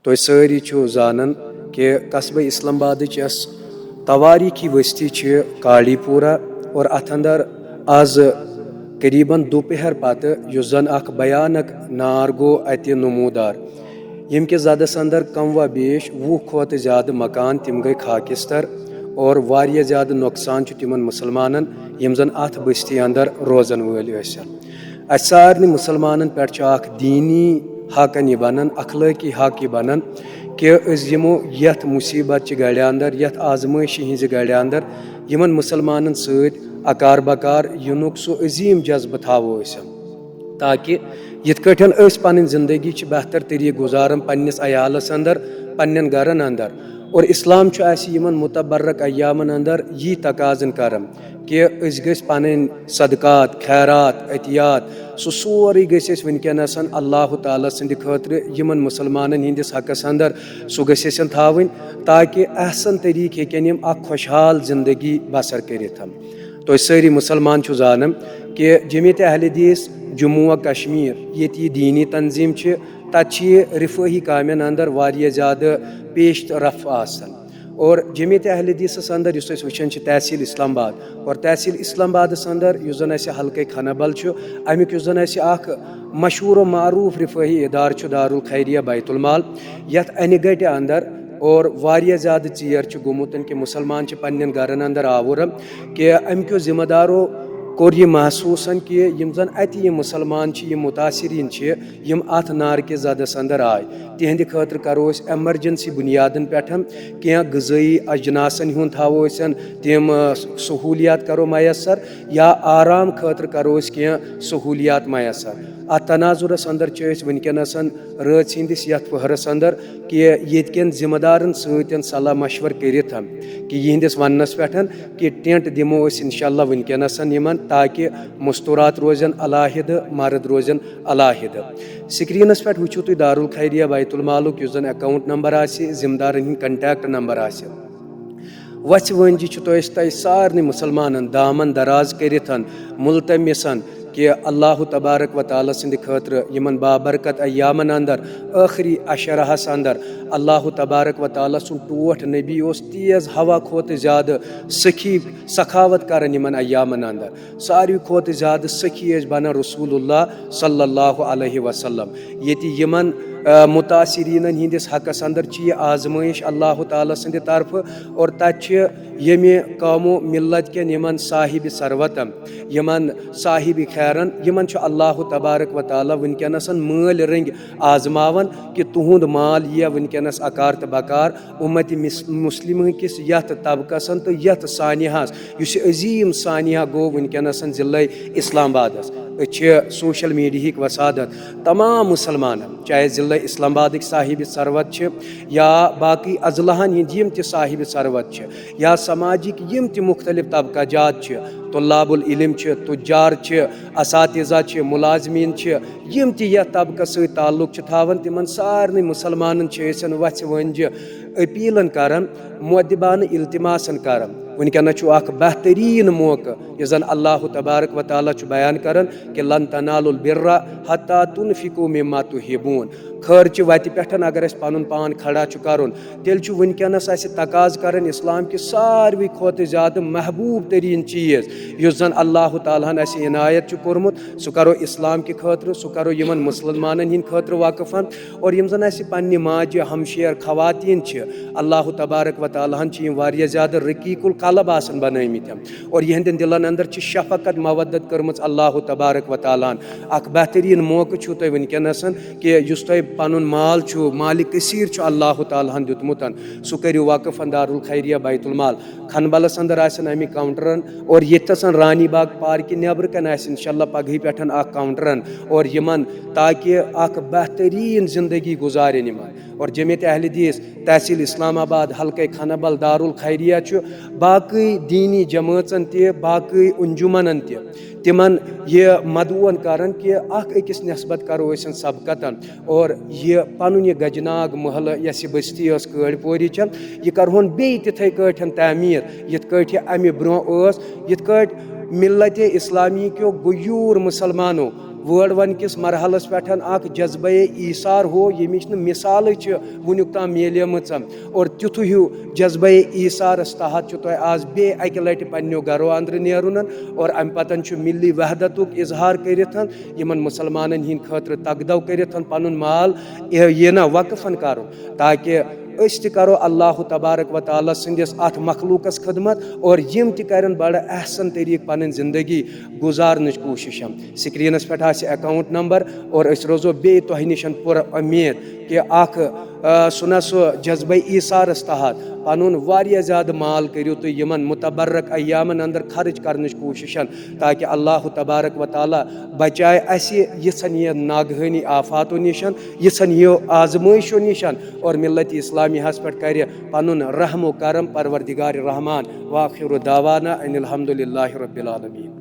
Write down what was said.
तुम सारी जानन कि कस्बे इस्लामाबाद तवारीखी वस्ती कालीपुरा और अथ अंदर आज करीबन दोपहर पत जन भयानक नार गो अत नमूदार यम के जदस अंदर कम व बेश 20 खोत ज्यादा मकान तिम गई खाकिस्तर और वारिया ज्यादा नुकसान तिमन मुसलमानन यम जन अथ बस्ती अंदर रोजन वल सारे मुसलमानन पे दीनी हक यह बनन अखलाकी हक यह बनन कि यमो यथ मुसीबत गड़ अंदर यथ आजमाइशी हज गड़ अंदर यमन मुसलमानन सत अकार बकार युनुक सो अजीम जज्ब थावो ताकि यथ कठन पन जिंदगी बेहतर तरीक गुजारन पन्निस अयालस अंदर पन्न गरन अंदर और इस्लाम यमन मुतबर्रक अयामन अंदर यी तकाजन करम कि गस पन सदकात खैरात अतियात सो सोरे गस वनकनस अल्लाह ताला सद खतर यमन मुसलमानन हंदिस हकस अंदर सो गसन थावन ताकि अहसन तरीक हेकन यम खुशहाल जिंदगी बसर करित तो सारी मुसलमान जानन कि जमीयत अहले हदीस जम्मू व कश्मीर ये दीनी तंजीम तत रिफाही कामन अंदर वारिया ज़्यादा पेश रफ आसन और जमीयत अहले हदीस अंदर वुचान तहसील इस्लामाबाद और तहसील इस्लामाबाद अंदर जन हल्के खनबल अमुक जन मशहूर मारूफ रिफाही इदार दारुल खैरिया बैतुल माल यथ अन गट अंदर और वारिया ज़्यादा चीर गोमुत कि मुसलमान पन्न गरन अंदर आवर कि अमको जिम्मेदारों कोर यह महसूस कि यम जन अत मुसलमान यम मुतासरीन यम अथ नार के जदस अंदर आय तिहंद खतर करो एमरजेंसी बुनियादन पे क्या गज़ाई अजनासन हूँ थो तम सहूलियात करो मैसर या आराम खतर करो क्या सहूलियात मैसर अत तनाजुरस अंदर वनकनस रात सिंदिस यथ पहरस अंदर कि ये जिम्मेदारन सतन सलाह मशवर कर कि यहंदिस वनस पे कि टेंट दिमो इंशाल्लाह वनकनस यमन ताकि मस्तूरात रोजन अलाहिद मर्द रोजन अलाहिद स्क्रीनस पे वुचो तुम दारुल खैरिया बैतुल मालुक जन अकाउंट नंबर जिम्मेदारन हंद कंटैक्ट नंबर वच वंजी तह सारे मुसलमान दामन दराज कर मुलतमिसन कि अल्लाह तबारक व ताला सिंद खतर यमन बाबरकत अयामन अंदर आखिरी अशरहस अंदर अल्लाह तबारक व ताला सुन टोठ नबी तेज हवा खोत ज़्यादा सखी सखावत कर यमन अयामन अंदर सारी खोत ज़्यादा सखी बन रसूलुल्लाह सल्लल्लाहु अलैहि वसल्लम ये यमन मुतासरीन हंदिस हकस अंदर यह आजमाइश अल्लाह ताला सिंद तरफ और तत यमे कौमो मिल्लत के यमन साहिब सरवतम यमन साहिब खैरन यमन अल्लाह तबारक व ताला वनकनस माल रंग आजमावन कि तुहुंद माल यह वनकनस अकार तो बकार उम्मत मुस्लिम किस यथ तबकस तो यथ सानियास अजीम सानिया गो वनकनस जिले इस्लामाबादस सोशल मीडिया वसादत तमाम मुसलमान चाहे ज़िला इस्लामाबाद साहिब सरवत या बाकी अजलाहन यम साहिब सरवत या समाजिक यम मुख्तलिफ तबकाजात तुल्लाबुल इल्म तुजार असातिज़ा मुलाजमीन यम यह तबका सत ताल्लुक थावन तिमन सारे मुसलमान वच वंज अपीलन करन मुअद्दिबान इल्तिमासन करन वनकन बेहतरीन मौका यह जन अल्लाह तबारक व ताला बयान करन कि लन तनालुल बिर्रा हत्ता तुनफिकू मिम्मा तुहिबून खर्च वत पे अगर पन पान खड़ा करुन तेल वनकनस तकाज कर इस्लाम कि सारवी खोत ज़्यादा महबूब तरीन चीज़ युस जन अल्लाह तालाहन इनायत कोरमुत सह करो इस्लाम के खतर सह करो यमन मुसलमान हंद खतर वाकफन और यम जन पन्ने माज हमशेर खवातीन अल्लाह तबारक व तालाहन वारिया ज़्यादा रकीकुल कलब आसन बनमित और यहंद दिलन अंदर शफकत मवदत कर्मच अल्लाह तबारक व तालाहन अख बेहतरीन मौका तुह वनकनस कि युस तुह पन माल माल कसीर अल्लाह तालाहन दुतमुत सह करो वक़फ़ दारुल खैरिया बैतुल माल खनबलस अंदर अमिक काउंटरन और यथस रानी बाग पार्क नबर कन इंशाल्लाह पगह पे काउंटरन और यमन ताकि बेहतरीन जिंदगी गुजारन और जमीयत अहले हदीस तहसील इस्लामाबाद हल्के खनबल दारुल खैरिया बाकी दीनी जमातन बाकी अंजुमन तिमन यह मदवन करन कि अकिस नस्बत करो सबकतन और यह पन यह गजनाग महल यस बस्ती कड़पोरी यह करहन बे तिथे कठन तमीर यथ कठ अमे ब्रो यथ कठ मिल्लत इस्लामी क्यों गयूर मुसलमानों वर्ड वन किस मरहलस पे जज्बे ईसार हो यमिच मिसाल वुनुक ताम मिलेमच और तिथु हिू जज्बे ईसारस तहत तुह आज बे अकि लटि पन्नो घरों अंदर नेरुन और अम पतन मिली वहदतुक इजहार करिथन यमन मुसलमानन हिंद खतर तगदव करिथन पनुन माल ये ना वक्फन कर ताकि अस त करो अल्लाह तबारक व ताला संदिस अथ मखलूकस खदमत और यम त करन बड़ अहसन तरीक पन जिंदगी गुजारन कोशिश स्क्रीनस पे अकाउंट नंबर और अस रोजो बे तह निश पुर उम्मीद कि सुना सह जज्बे ईसारस तहत पनुन वारिया ज़्यादा माल करियो तो यमन मुतबर्रक अयामन अंदर खर्च करने कोशिश ताकि अल्लाह तबारक व ताला बचाए अस यन ये नागहानी आफातों निशन यन ये आजमाइशों निशन और मिल्लत इस्लामी हस पे कर पनुन रहमो करम परवरदिगार रहमान वाखिर दावाना अनिल हम्दुलिल्लाहि रब्बिल आलमीन।